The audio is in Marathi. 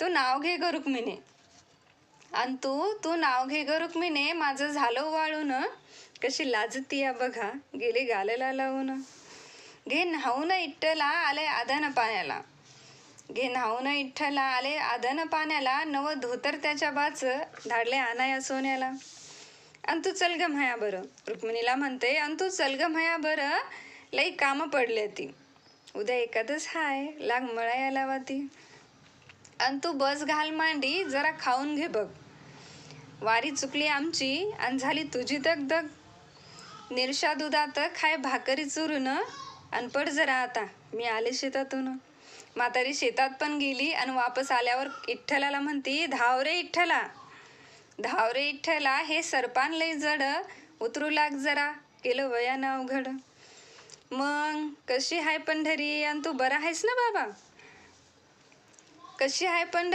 तू नाव घे ग रुक्मिणी. आणि तू नाव घे ग रुक्मिणी, माझं झालं वाळून. कशी लाजतीया बघा, गेली गालेला लावून. घे न्हाऊन इठ्ठला आले आदान पाण्याला. घे न्हाऊन इठ्ठला आले आदान पाण्याला. नवं धोतर त्याच्या बाच धाडले आणाया सोन्याला. आणि तू चल ग म्हाया बरं. रुक्मिणीला म्हणते, आणि तू चल ग म्हाया बरं, लई कामं पडले ती. उद्या एकादस हाय, लाग मळाया लावाती. आणि तू बस घाल मांडी, जरा खाऊन घे बघ. वारी चुकली आमची आणि झाली तुझी दगदग. निरशा दुधात खाय भाकरी चुरून, आणि पड जरा आता, मी आले शेतातून. म्हातारी शेतात पण गेली आणि वापस आल्यावर इठ्ठलाला म्हणती, धाव रे इठ्ठला, धाव रे इठ्ठला, हे सरपान लई जड, उतरू लाग जरा, केलं वयानं अवघड. मग कशी हाय पंढरी, आणि तू बरा आहेस ना बाबा? कशी हाय पंढरी.